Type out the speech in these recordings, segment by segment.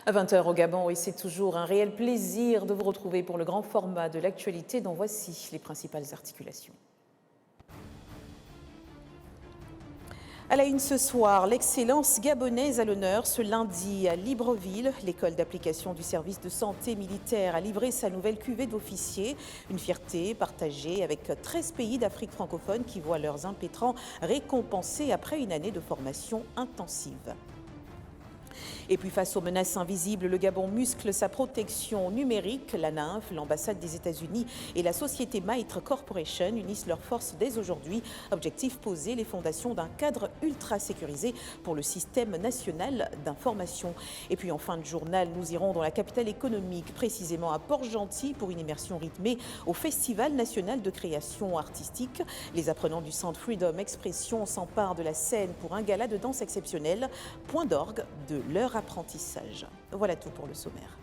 À 20h au Gabon, et c'est toujours un réel plaisir de vous retrouver pour le grand format de l'actualité dont voici les principales articulations. À la une ce soir, l'excellence gabonaise à l'honneur ce lundi à Libreville. L'école d'application du service de santé militaire a livré sa nouvelle cuvée d'officiers. Une fierté partagée avec 13 pays d'Afrique francophone qui voient leurs impétrants récompensés après une année de formation intensive. Et puis face aux menaces invisibles, le Gabon muscle sa protection numérique. La NINF, l'ambassade des États-Unis et la société Maitre Corporation unissent leurs forces dès aujourd'hui. Objectif poser les fondations d'un cadre ultra sécurisé pour le système national d'information. Et puis en fin de journal, nous irons dans la capitale économique, précisément à Port-Gentil, pour une immersion rythmée au Festival national de création artistique. Les apprenants du Centre Freedom Expression s'emparent de la scène pour un gala de danse exceptionnel, point d'orgue de leur apprentissage. Voilà tout pour le sommaire.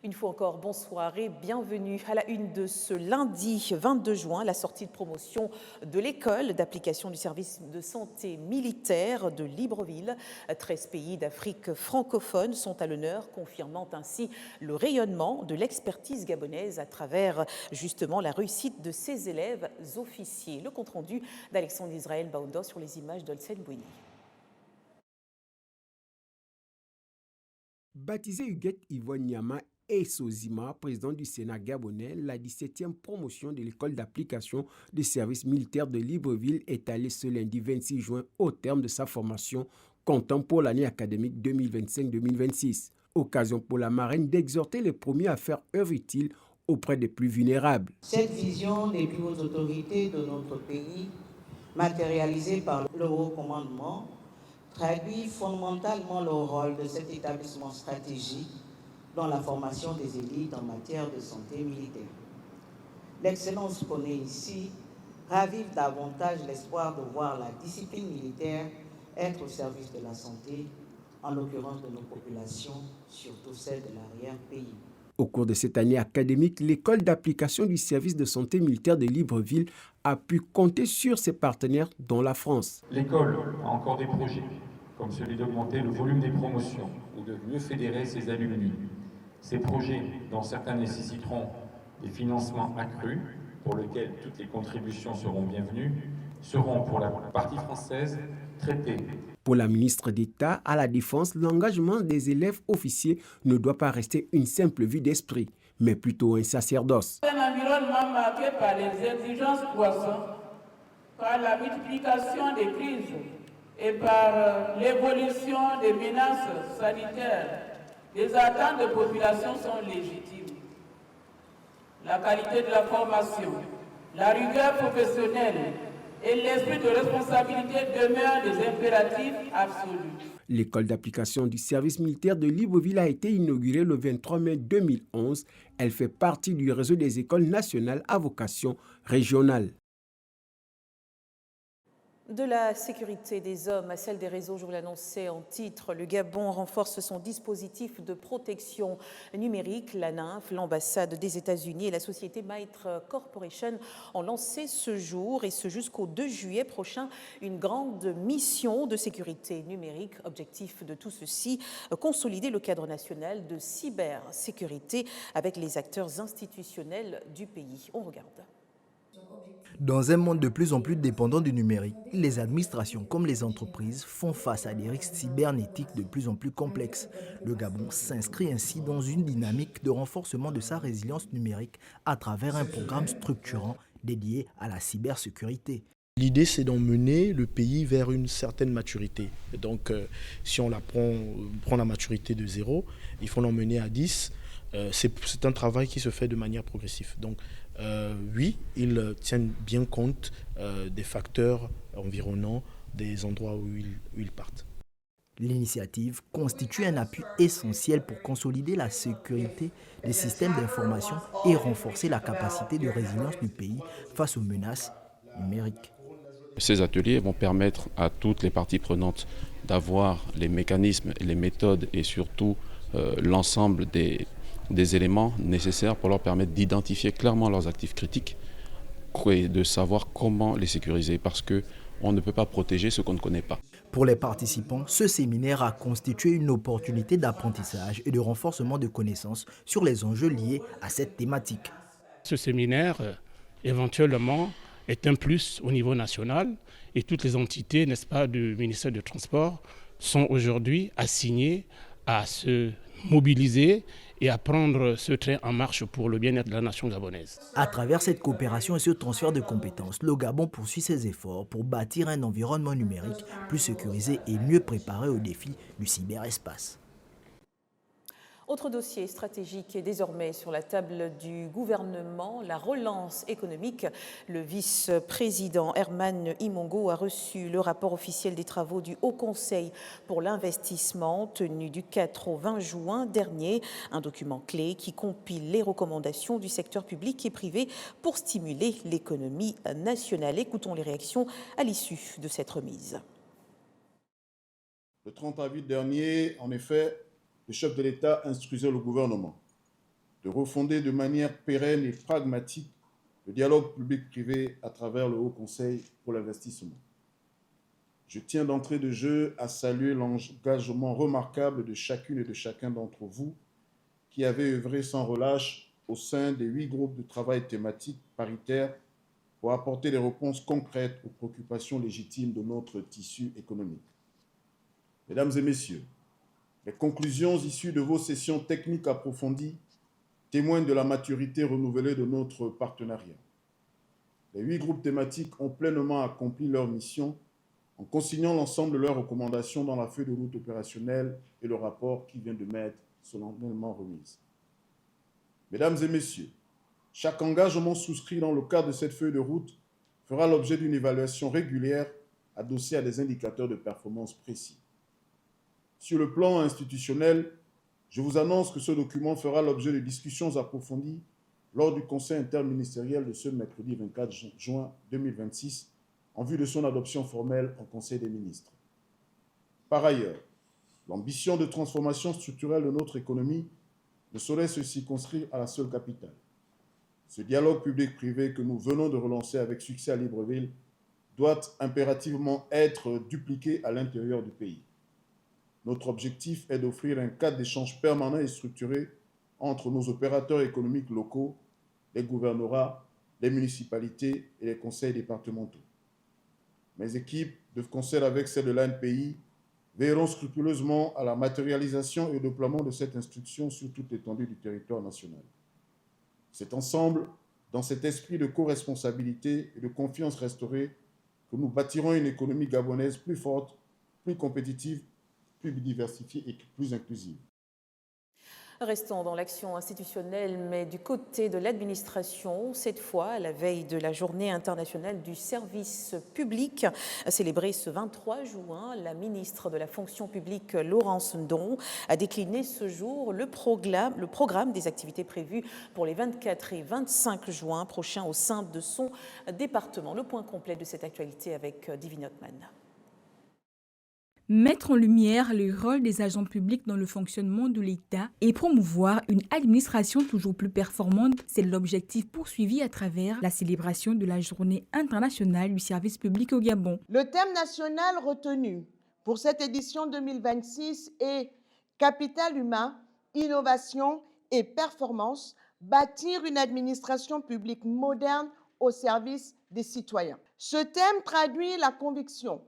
Une fois encore, bonsoir et bienvenue à la une de ce lundi 22 juin, la sortie de promotion de l'école d'application du service de santé militaire de Libreville. 13 pays d'Afrique francophone sont à l'honneur, confirmant ainsi le rayonnement de l'expertise gabonaise à travers justement la réussite de ses élèves officiers. Le compte-rendu d'Alexandre Israël Baoundo sur les images d'Olsen Bouini. Baptisé Huguette Yvonne Nyama et Sozima, président du Sénat gabonais, la 17e promotion de l'école d'application des services militaires de Libreville est allée ce lundi 26 juin au terme de sa formation, comptant pour l'année académique 2025-2026. Occasion pour la marraine d'exhorter les premiers à faire œuvre utile auprès des plus vulnérables. Cette vision des plus hautes autorités de notre pays, matérialisée par le haut commandement, traduit fondamentalement le rôle de cet établissement stratégique dans la formation des élites en matière de santé militaire. L'excellence connaît ici ravive davantage l'espoir de voir la discipline militaire être au service de la santé, en l'occurrence de nos populations, surtout celles de l'arrière-pays. Au cours de cette année académique, l'école d'application du service de santé militaire de Libreville a pu compter sur ses partenaires, dont la France. L'école a encore des projets, comme celui d'augmenter le volume des promotions ou de mieux fédérer ses alumni. Ces projets, dont certains nécessiteront des financements accrus, pour lesquels toutes les contributions seront bienvenues, seront pour la partie française traités. Pour la ministre d'État à la Défense, l'engagement des élèves officiers ne doit pas rester une simple vue d'esprit, mais plutôt un sacerdoce. Un environnement marqué par les exigences croissantes, par la multiplication des crises et par l'évolution des menaces sanitaires, les attentes des populations sont légitimes. La qualité de la formation, la rigueur professionnelle et l'esprit de responsabilité demeurent des impératifs absolus. L'école d'application du service militaire de Libreville a été inaugurée le 23 mai 2011. Elle fait partie du réseau des écoles nationales à vocation régionale. De la sécurité des hommes à celle des réseaux, je vous l'annonçais en titre, le Gabon renforce son dispositif de protection numérique. La NINF, l'ambassade des États-Unis et la société Maitre Corporation ont lancé ce jour et ce jusqu'au 2 juillet prochain une grande mission de sécurité numérique. Objectif de tout ceci, consolider le cadre national de cybersécurité avec les acteurs institutionnels du pays. On regarde. Dans un monde de plus en plus dépendant du numérique, les administrations comme les entreprises font face à des risques cybernétiques de plus en plus complexes. Le Gabon s'inscrit ainsi dans une dynamique de renforcement de sa résilience numérique à travers un programme structurant dédié à la cybersécurité. L'idée, c'est d'emmener le pays vers une certaine maturité. Et donc, si on prend la maturité de 0, il faut l'emmener à 10. C'est un travail qui se fait de manière progressive. Donc, oui, ils tiennent bien compte des facteurs environnants, des endroits où ils partent. L'initiative constitue un appui essentiel pour consolider la sécurité des systèmes d'information et renforcer la capacité de résilience du pays face aux menaces numériques. Ces ateliers vont permettre à toutes les parties prenantes d'avoir les mécanismes, les méthodes et surtout l'ensemble des éléments nécessaires pour leur permettre d'identifier clairement leurs actifs critiques et de savoir comment les sécuriser parce qu'on ne peut pas protéger ce qu'on ne connaît pas. Pour les participants, ce séminaire a constitué une opportunité d'apprentissage et de renforcement de connaissances sur les enjeux liés à cette thématique. Ce séminaire, éventuellement, est un plus au niveau national et toutes les entités, n'est-ce pas, du ministère du Transport sont aujourd'hui assignées à se mobiliser et à prendre ce train en marche pour le bien-être de la nation gabonaise. À travers cette coopération et ce transfert de compétences, le Gabon poursuit ses efforts pour bâtir un environnement numérique plus sécurisé et mieux préparé aux défis du cyberespace. Autre dossier stratégique est désormais sur la table du gouvernement, la relance économique. Le vice-président Herman Imongo a reçu le rapport officiel des travaux du Haut Conseil pour l'investissement tenu du 4 au 20 juin dernier. Un document clé qui compile les recommandations du secteur public et privé pour stimuler l'économie nationale. Écoutons les réactions à l'issue de cette remise. Le 30 avril dernier, en effet, le chef de l'État instruisait le gouvernement de refonder de manière pérenne et pragmatique le dialogue public-privé à travers le Haut Conseil pour l'investissement. Je tiens d'entrée de jeu à saluer l'engagement remarquable de chacune et de chacun d'entre vous qui avez œuvré sans relâche au sein des 8 groupes de travail thématiques paritaires pour apporter des réponses concrètes aux préoccupations légitimes de notre tissu économique. Mesdames et messieurs, les conclusions issues de vos sessions techniques approfondies témoignent de la maturité renouvelée de notre partenariat. Les 8 groupes thématiques ont pleinement accompli leur mission en consignant l'ensemble de leurs recommandations dans la feuille de route opérationnelle et le rapport qui vient de m'être solennellement remise. Mesdames et messieurs, chaque engagement souscrit dans le cadre de cette feuille de route fera l'objet d'une évaluation régulière adossée à des indicateurs de performance précis. Sur le plan institutionnel, je vous annonce que ce document fera l'objet de discussions approfondies lors du Conseil interministériel de ce mercredi 24 juin 2026 en vue de son adoption formelle en Conseil des ministres. Par ailleurs, l'ambition de transformation structurelle de notre économie ne saurait se circonscrire à la seule capitale. Ce dialogue public-privé que nous venons de relancer avec succès à Libreville doit impérativement être dupliqué à l'intérieur du pays. Notre objectif est d'offrir un cadre d'échange permanent et structuré entre nos opérateurs économiques locaux, les gouvernorats, les municipalités et les conseils départementaux. Mes équipes, de concert avec celles de l'ANPI, veilleront scrupuleusement à la matérialisation et au déploiement de cette instruction sur toute l'étendue du territoire national. C'est ensemble, dans cet esprit de co-responsabilité et de confiance restaurée, que nous bâtirons une économie gabonaise plus forte, plus compétitive, plus diversifiée et plus inclusive. Restons dans l'action institutionnelle, mais du côté de l'administration, cette fois, à la veille de la Journée internationale du service public, célébrée ce 23 juin, la ministre de la fonction publique, Laurence Ndong, a décliné ce jour le programme des activités prévues pour les 24 et 25 juin prochains au sein de son département. Le point complet de cette actualité avec Divine Otman. Mettre en lumière le rôle des agents publics dans le fonctionnement de l'État et promouvoir une administration toujours plus performante, c'est l'objectif poursuivi à travers la célébration de la Journée internationale du service public au Gabon. Le thème national retenu pour cette édition 2026 est « Capital humain, innovation et performance, bâtir une administration publique moderne au service des citoyens ». Ce thème traduit la conviction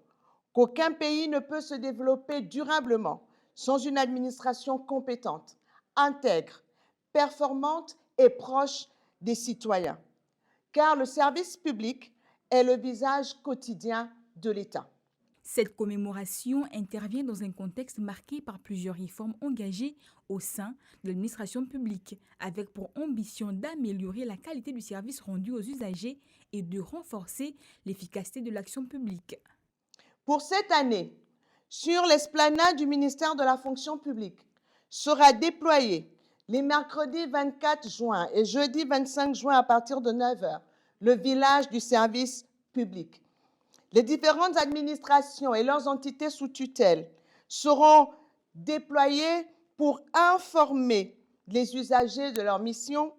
qu'aucun pays ne peut se développer durablement sans une administration compétente, intègre, performante et proche des citoyens. Car le service public est le visage quotidien de l'État. Cette commémoration intervient dans un contexte marqué par plusieurs réformes engagées au sein de l'administration publique, avec pour ambition d'améliorer la qualité du service rendu aux usagers et de renforcer l'efficacité de l'action publique. Pour cette année, sur l'esplanade du ministère de la fonction publique, sera déployé les mercredis 24 juin et jeudi 25 juin à partir de 9h, le village du service public. Les différentes administrations et leurs entités sous tutelle seront déployées pour informer les usagers de leur mission,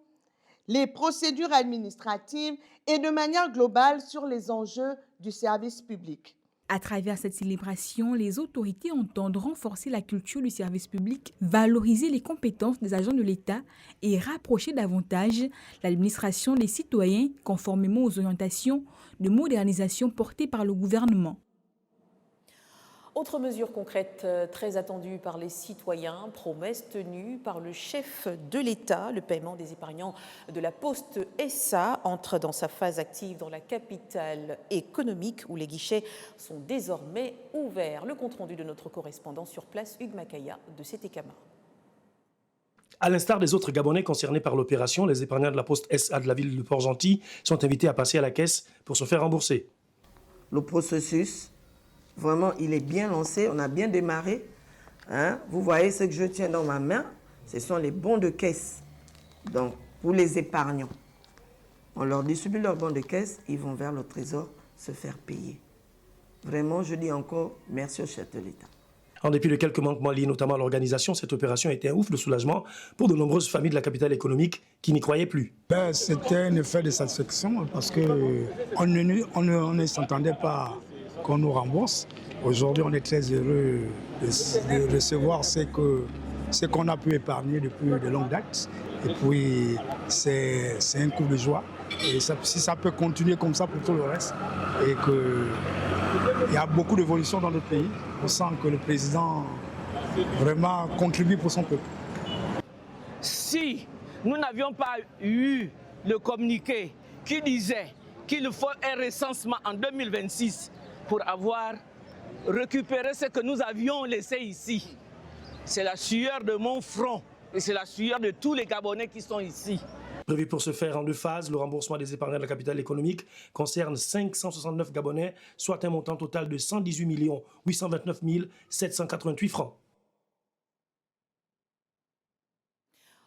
les procédures administratives et de manière globale sur les enjeux du service public. À travers cette célébration, les autorités entendent renforcer la culture du service public, valoriser les compétences des agents de l'État et rapprocher davantage l'administration des citoyens conformément aux orientations de modernisation portées par le gouvernement. Autre mesure concrète très attendue par les citoyens, promesse tenue par le chef de l'État. Le paiement des épargnants de la Poste SA entre dans sa phase active dans la capitale économique où les guichets sont désormais ouverts. Le compte-rendu de notre correspondant sur place, Hugues Makaya de Sétékama. À l'instar des autres Gabonais concernés par l'opération, les épargnants de la Poste SA de la ville de Port-Gentil sont invités à passer à la caisse pour se faire rembourser. Le processus, vraiment, il est bien lancé, on a bien démarré. Vous voyez ce que je tiens dans ma main, ce sont les bons de caisse. Donc, pour les épargnants, on leur distribue leurs bons de caisse, ils vont vers le trésor se faire payer. Vraiment, je dis encore merci au chef de l'État. En dépit de quelques manquements liés notamment à l'organisation, cette opération a été un ouf de soulagement pour de nombreuses familles de la capitale économique qui n'y croyaient plus. C'était un effet de satisfaction parce qu'on ne s'entendait pas qu'on nous rembourse. Aujourd'hui, on est très heureux de recevoir ce qu'on a pu épargner depuis de longues dates. Et puis, c'est un coup de joie. Et si ça peut continuer comme ça pour tout le reste, et qu'il y a beaucoup d'évolution dans le pays, on sent que le président vraiment contribue pour son peuple. Si nous n'avions pas eu le communiqué qui disait qu'il faut un recensement en 2026 pour avoir récupéré ce que nous avions laissé ici, c'est la sueur de mon front et c'est la sueur de tous les Gabonais qui sont ici. Prévu pour se faire en 2 phases, le remboursement des épargnants de la capitale économique concerne 569 Gabonais, soit un montant total de 118 829 788 francs.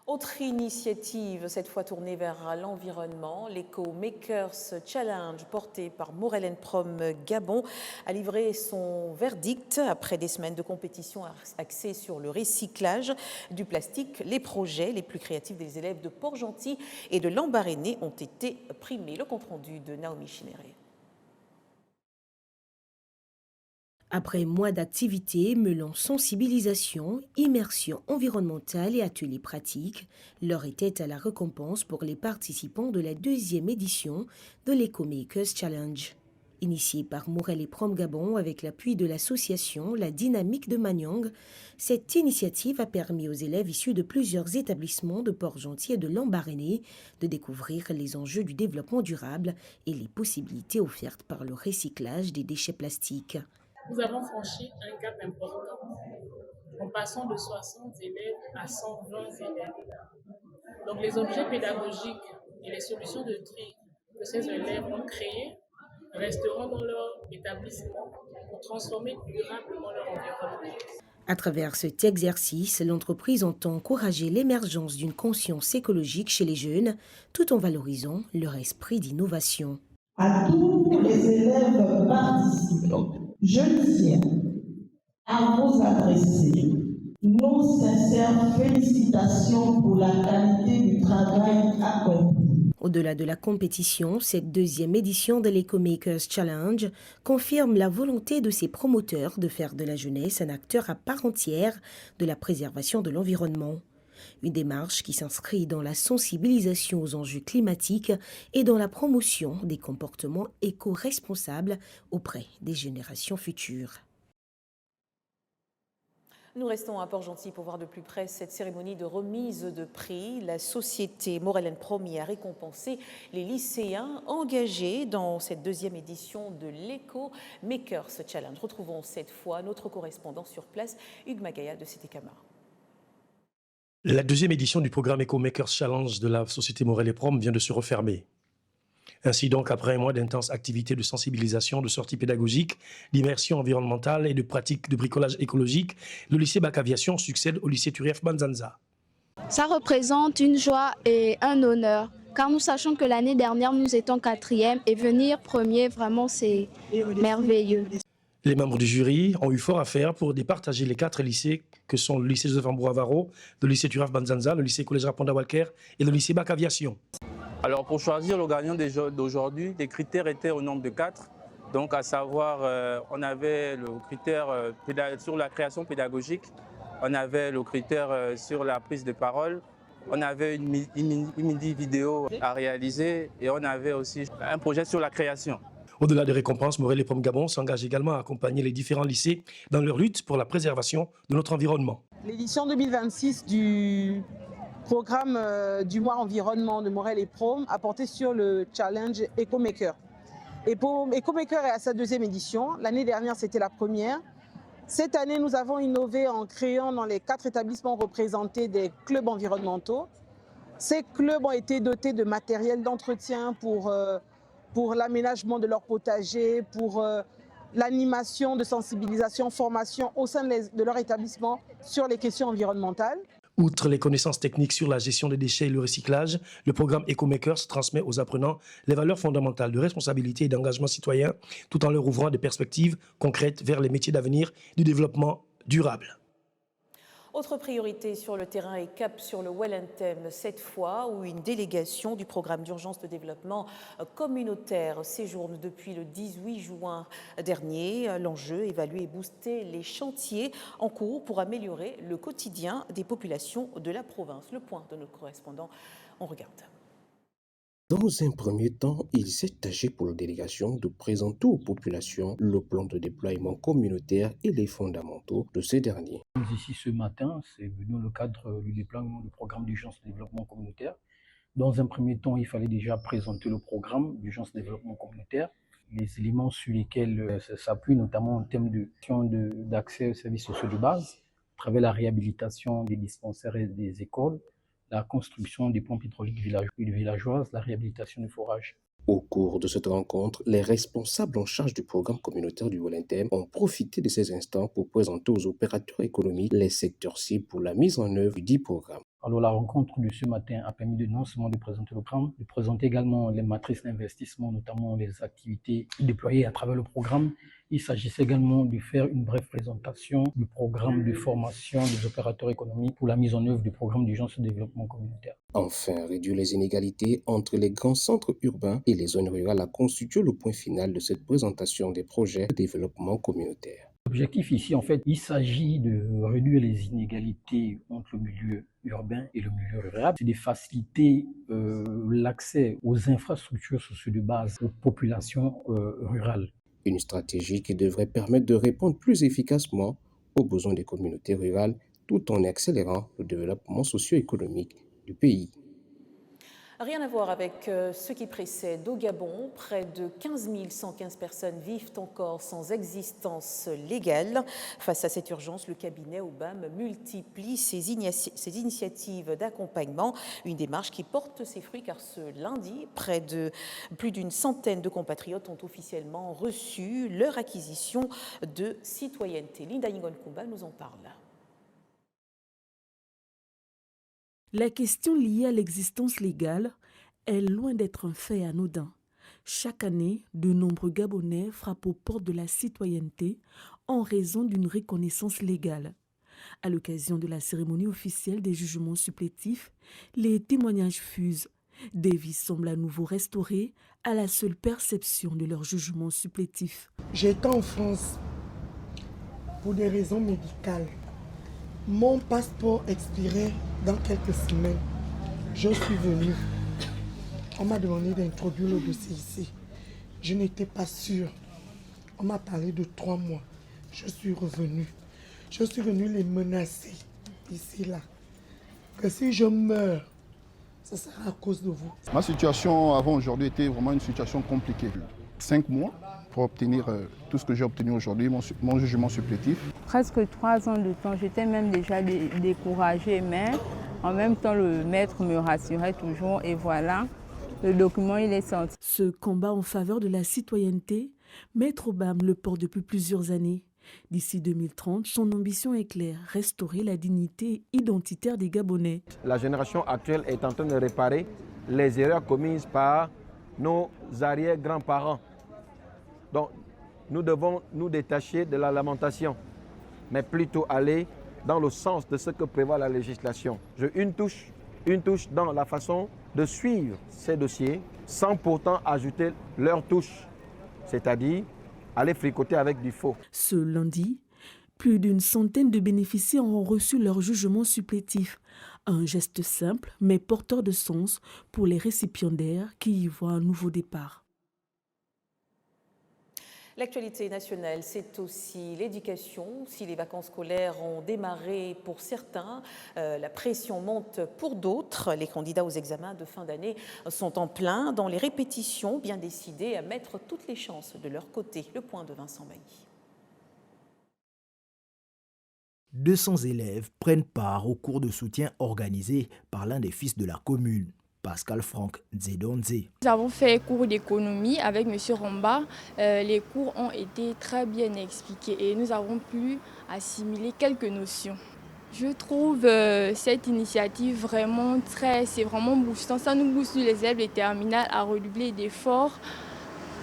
Autre initiative, cette fois tournée vers l'environnement, l'Eco-Makers Challenge porté par Morel & Prom Gabon a livré son verdict après des semaines de compétition axée sur le recyclage du plastique. Les projets les plus créatifs des élèves de Port-Gentil et de Lambaréné ont été primés. Le compte-rendu de Naomi Chinéré. Après mois d'activités mêlant sensibilisation, immersion environnementale et ateliers pratiques, l'heure était à la récompense pour les participants de la 2e édition de l'Eco-Makers Challenge. Initiée par Morel & Prom Gabon avec l'appui de l'association La Dynamique de Maniang, cette initiative a permis aux élèves issus de plusieurs établissements de Port-Gentil et de Lambaréné de découvrir les enjeux du développement durable et les possibilités offertes par le recyclage des déchets plastiques. Nous avons franchi un cap important en passant de 60 élèves à 120 élèves. Donc les objets pédagogiques et les solutions de tri que ces élèves ont créés resteront dans leur établissement pour transformer durablement leur environnement. À travers cet exercice, l'entreprise entend encourager l'émergence d'une conscience écologique chez les jeunes, tout en valorisant leur esprit d'innovation. À tous les élèves participants, je tiens à vous adresser nos sincères félicitations pour la qualité du travail accompli. Au-delà de la compétition, cette 2e édition de l'Eco-Makers Challenge confirme la volonté de ses promoteurs de faire de la jeunesse un acteur à part entière de la préservation de l'environnement. Une démarche qui s'inscrit dans la sensibilisation aux enjeux climatiques et dans la promotion des comportements éco-responsables auprès des générations futures. Nous restons à Port-Gentil pour voir de plus près cette cérémonie de remise de prix. La société Morel & Prom a récompensé les lycéens engagés dans cette 2e édition de l'Eco-Makers Challenge. Retrouvons cette fois notre correspondant sur place, Hugues Makaya de Sétékama. La 2e édition du programme Eco-Makers Challenge de la société Morel & Prom vient de se refermer. Ainsi donc, après un mois d'intenses activités de sensibilisation, de sorties pédagogiques, d'immersion environnementale et de pratiques de bricolage écologique, le lycée Bac Aviation succède au lycée Turiaf Banzanza. Ça représente une joie et un honneur, car nous sachons que l'année dernière, nous étions 4e et venir premier, vraiment, c'est merveilleux. Les membres du jury ont eu fort à faire pour départager les 4 lycées que sont le lycée Joseph Ambro-Avaro, le lycée Turaf Banzanza, le lycée Collège Raponda Walker et le lycée Bac Aviation. Alors pour choisir le gagnant d'aujourd'hui, les critères étaient au nombre de 4. Donc à savoir, on avait le critère sur la création pédagogique, on avait le critère sur la prise de parole, on avait une mini vidéo à réaliser et on avait aussi un projet sur la création. Au-delà des récompenses, Morel et Prom Gabon s'engage également à accompagner les différents lycées dans leur lutte pour la préservation de notre environnement. L'édition 2026 du programme du mois environnement de Morel et Prom a porté sur le challenge EcoMaker. EcoMaker est à sa 2e édition. L'année dernière, c'était la première. Cette année, nous avons innové en créant dans les 4 établissements représentés des clubs environnementaux. Ces clubs ont été dotés de matériel d'entretien pour l'aménagement de leur potager, pour l'animation de sensibilisation, formation au sein de leur établissement sur les questions environnementales. Outre les connaissances techniques sur la gestion des déchets et le recyclage, le programme EcoMakers transmet aux apprenants les valeurs fondamentales de responsabilité et d'engagement citoyen, tout en leur ouvrant des perspectives concrètes vers les métiers d'avenir du développement durable. Autre priorité sur le terrain et cap sur le Wellington, cette fois où une délégation du programme d'urgence de développement communautaire séjourne depuis le 18 juin dernier. L'enjeu, évaluer et booster les chantiers en cours pour améliorer le quotidien des populations de la province. Le point de notre correspondant, on regarde. Dans un premier temps, il s'est agi pour la délégation de présenter aux populations le plan de déploiement communautaire et les fondamentaux de ces derniers. Ici ce matin, c'est venu dans le cadre du déploiement du programme d'urgence de développement communautaire. Dans un premier temps, il fallait déjà présenter le programme d'urgence de développement communautaire, les éléments sur lesquels ça s'appuie, notamment en termes d'accès aux services sociaux de base, à travers la réhabilitation des dispensaires et des écoles, la construction des pompes hydrauliques villageoises, la réhabilitation des forages. Au cours de cette rencontre, les responsables en charge du programme communautaire du Wellington ont profité de ces instants pour présenter aux opérateurs économiques les secteurs cibles pour la mise en œuvre du dit programme. Alors la rencontre de ce matin a permis non seulement de présenter le programme, de présenter également les matrices d'investissement, notamment les activités déployées à travers le programme. Il s'agissait également de faire une brève présentation du programme de formation des opérateurs économiques pour la mise en œuvre du programme d'urgence de développement communautaire. Enfin, réduire les inégalités entre les grands centres urbains et les zones rurales a constitué le point final de cette présentation des projets de développement communautaire. L'objectif ici, en fait, il s'agit de réduire les inégalités entre le milieu urbain et le milieu rural. C'est de faciliter l'accès aux infrastructures sociales de base aux populations rurales. Une stratégie qui devrait permettre de répondre plus efficacement aux besoins des communautés rurales tout en accélérant le développement socio-économique du pays. Rien à voir avec ce qui précède. Au Gabon, près de 15 115 personnes vivent encore sans existence légale. Face à cette urgence, le cabinet OBAM multiplie ses initiatives d'accompagnement. Une démarche qui porte ses fruits car ce lundi, plus d'une centaine de compatriotes ont officiellement reçu leur acquisition de citoyenneté. Linda Ngon-Kumba nous en parle. La question liée à l'existence légale est loin d'être un fait anodin. Chaque année, de nombreux Gabonais frappent aux portes de la citoyenneté en raison d'une reconnaissance légale. À l'occasion de la cérémonie officielle des jugements supplétifs, les témoignages fusent. Des vies semblent à nouveau restaurées à la seule perception de leur jugement supplétif. J'étais en France pour des raisons médicales. Mon passeport expirait dans quelques semaines. Je suis venu. On m'a demandé d'introduire le dossier ici. Je n'étais pas sûre. On m'a parlé de 3 mois. Je suis revenu. Je suis venu les menacer ici, là. Que si je meurs, ce sera à cause de vous. Ma situation avant aujourd'hui était vraiment une situation compliquée. 5 mois pour obtenir tout ce que j'ai obtenu aujourd'hui, mon jugement supplétif. Presque 3 ans de temps, j'étais même déjà découragée, mais en même temps le maître me rassurait toujours et voilà, le document il est sorti. Ce combat en faveur de la citoyenneté, Maître Obam le porte depuis plusieurs années. D'ici 2030, son ambition est claire, restaurer la dignité identitaire des Gabonais. La génération actuelle est en train de réparer les erreurs commises par nos arrière-grands-parents. Donc, nous devons nous détacher de la lamentation, mais plutôt aller dans le sens de ce que prévoit la législation. Une touche dans la façon de suivre ces dossiers, sans pourtant ajouter leur touche, c'est-à-dire aller fricoter avec du faux. Ce lundi, plus d'une centaine de bénéficiaires ont reçu leur jugement supplétif. Un geste simple, mais porteur de sens pour les récipiendaires qui y voient un nouveau départ. L'actualité nationale, c'est aussi l'éducation. Si les vacances scolaires ont démarré pour certains, la pression monte pour d'autres. Les candidats aux examens de fin d'année sont en plein dans les répétitions, bien décidés à mettre toutes les chances de leur côté. Le point de Vincent Bailly. 200 élèves prennent part au cours de soutien organisé par l'un des fils de la commune, Pascal Franck Nzedonze. Nous avons fait cours d'économie avec M. Romba. Les cours ont été très bien expliqués et nous avons pu assimiler quelques notions. Je trouve cette initiative vraiment c'est vraiment boostant. Ça nous booste les élèves des terminales à redoubler d'efforts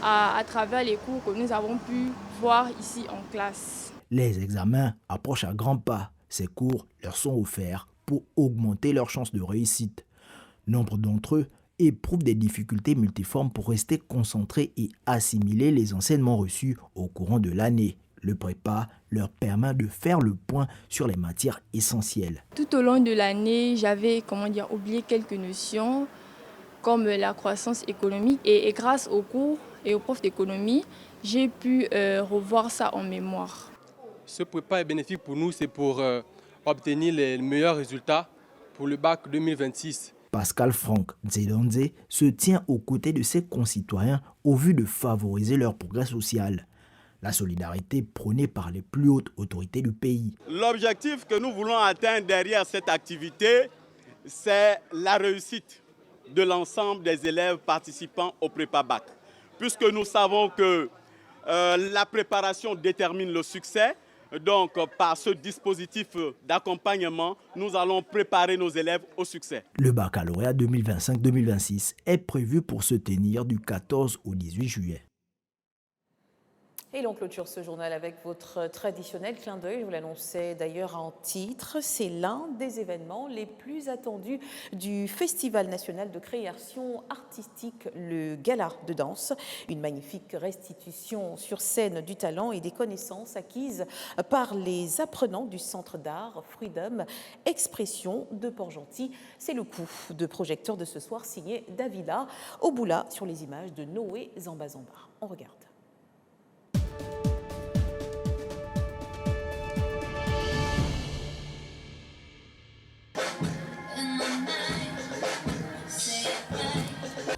à travers les cours que nous avons pu voir ici en classe. Les examens approchent à grands pas. Ces cours leur sont offerts pour augmenter leurs chances de réussite. Nombre d'entre eux éprouvent des difficultés multiformes pour rester concentrés et assimiler les enseignements reçus au courant de l'année. Le prépa leur permet de faire le point sur les matières essentielles. Tout au long de l'année, j'avais oublié quelques notions comme la croissance économique et grâce aux cours et aux profs d'économie, j'ai pu revoir ça en mémoire. Ce prépa est bénéfique pour nous, c'est pour obtenir les meilleurs résultats pour le bac 2026. Pascal Franck Nzedonze se tient aux côtés de ses concitoyens au vu de favoriser leur progrès social. La solidarité prônée par les plus hautes autorités du pays. L'objectif que nous voulons atteindre derrière cette activité, c'est la réussite de l'ensemble des élèves participant au prépa-bac. Puisque nous savons que la préparation détermine le succès, donc par ce dispositif d'accompagnement, nous allons préparer nos élèves au succès. Le baccalauréat 2025-2026 est prévu pour se tenir du 14 au 18 juillet. Et l'on clôture ce journal avec votre traditionnel clin d'œil. Je vous l'annonçais d'ailleurs en titre. C'est l'un des événements les plus attendus du Festival national de création artistique, le Gala de danse. Une magnifique restitution sur scène du talent et des connaissances acquises par les apprenants du Centre d'art Freedom Expression de Port-Gentil. C'est le coup de projecteur de ce soir signé Davila Oboula sur les images de Noé Zamba-Zamba. On regarde.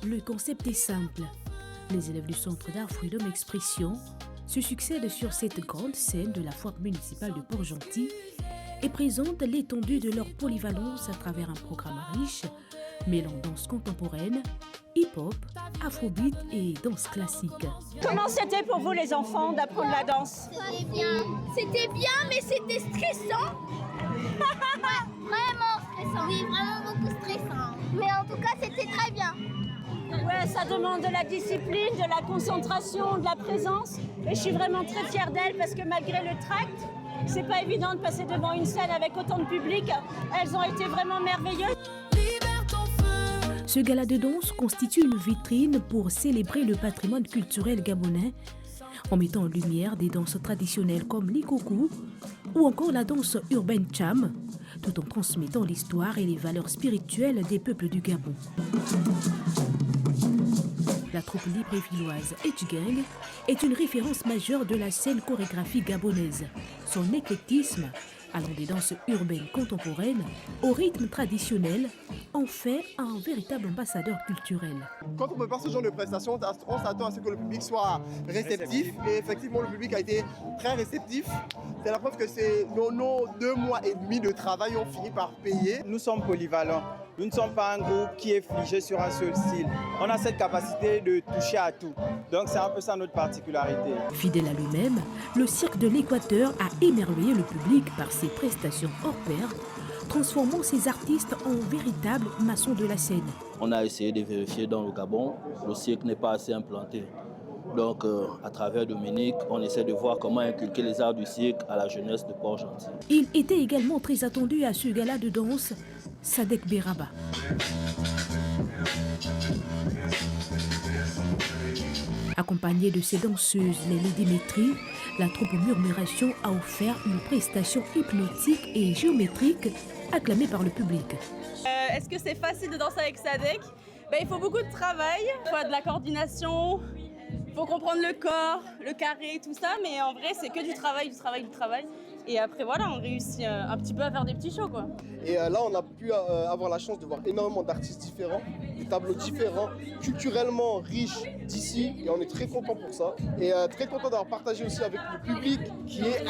Le concept est simple. Les élèves du Centre d'art Freedom Expression se succèdent sur cette grande scène de la foire municipale de Port-Gentil et présentent l'étendue de leur polyvalence à travers un programme riche, mêlant danse contemporaine, hip-hop, afrobeat et danse classique. Comment c'était pour vous les enfants d'apprendre la danse? C'était bien, mais c'était stressant. Vraiment stressant. Oui, vraiment beaucoup stressant. Mais en tout cas, c'était très bien. Ouais, ça demande de la discipline, de la concentration, de la présence. Et je suis vraiment très fière d'elles parce que malgré le tract, c'est pas évident de passer devant une scène avec autant de public. Elles ont été vraiment merveilleuses. Ce gala de danse constitue une vitrine pour célébrer le patrimoine culturel gabonais en mettant en lumière des danses traditionnelles comme l'ikoku ou encore la danse urbaine cham, tout en transmettant l'histoire et les valeurs spirituelles des peuples du Gabon. La troupe librevilloise Etchgang est une référence majeure de la scène chorégraphique gabonaise. Son éclectisme, allant des danses urbaines contemporaines au rythme traditionnel, en fait un véritable ambassadeur culturel. Quand on prépare ce genre de prestations, on s'attend à ce que le public soit réceptif. Et effectivement, le public a été très réceptif. C'est la preuve que nos 2 mois et demi de travail ont fini par payer. Nous sommes polyvalents. Nous ne sommes pas un groupe qui est figé sur un seul style. On a cette capacité de toucher à tout. Donc c'est un peu ça notre particularité. Fidèle à lui-même, le Cirque de l'Équateur a émerveillé le public par ses prestations hors pair, transformant ses artistes en véritables maçons de la scène. On a essayé de vérifier dans le Gabon, le cirque n'est pas assez implanté. Donc, à travers Dominique, on essaie de voir comment inculquer les arts du cirque à la jeunesse de Port-Gentil. Il était également très attendu à ce gala de danse Sadek Beraba. Accompagnée de ses danseuses, les Lady Métrie, la troupe Murmuration a offert une prestation hypnotique et géométrique acclamée par le public. Est-ce que c'est facile de danser avec Sadek? Il faut beaucoup de travail, il faut de la coordination, il faut comprendre le corps, le carré, tout ça, mais en vrai c'est que du travail. Et après voilà, on réussit un petit peu à faire des petits shows quoi. Et là on a pu avoir la chance de voir énormément d'artistes différents, des tableaux différents, culturellement riches d'ici, et on est très content pour ça. Et très content d'avoir partagé aussi avec le public qui est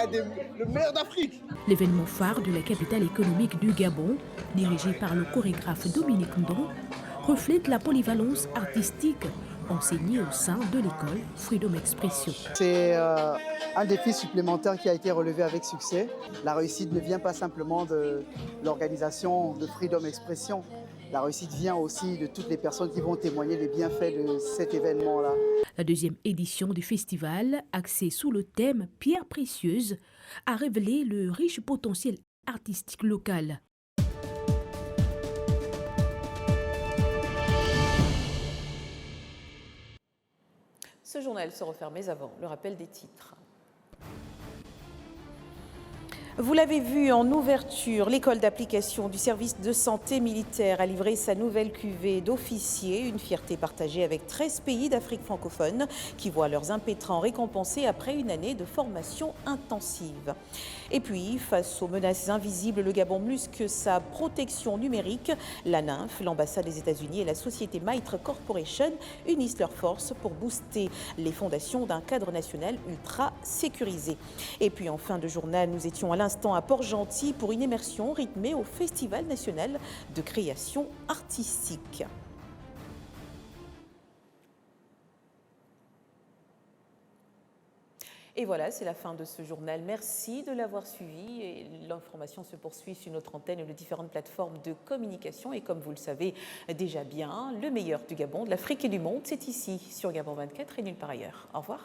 le meilleur d'Afrique. L'événement phare de la capitale économique du Gabon, dirigé par le chorégraphe Dominique Ndon, reflète la polyvalence artistique enseignée au sein de l'école Freedom Expression. C'est un défi supplémentaire qui a été relevé avec succès. La réussite ne vient pas simplement de l'organisation de Freedom Expression. La réussite vient aussi de toutes les personnes qui vont témoigner des bienfaits de cet événement-là. La deuxième édition du festival, axée sous le thème « Pierres précieuses », a révélé le riche potentiel artistique local. Ce journal se referme, mais avant le rappel des titres. Vous l'avez vu en ouverture, l'école d'application du service de santé militaire a livré sa nouvelle cuvée d'officiers, une fierté partagée avec 13 pays d'Afrique francophone qui voient leurs impétrants récompensés après une année de formation intensive. Et puis, face aux menaces invisibles, le Gabon muscle sa protection numérique. La NINF, l'ambassade des États-Unis et la société Mitre Corporation unissent leurs forces pour booster les fondations d'un cadre national ultra sécurisé. Et puis, en fin de journal, nous étions à l'instant à Port-Gentil pour une immersion rythmée au Festival national de création artistique. Et voilà, c'est la fin de ce journal. Merci de l'avoir suivi. Et l'information se poursuit sur notre antenne et les différentes plateformes de communication. Et comme vous le savez déjà bien, le meilleur du Gabon, de l'Afrique et du monde, c'est ici, sur Gabon 24 et nulle part ailleurs. Au revoir.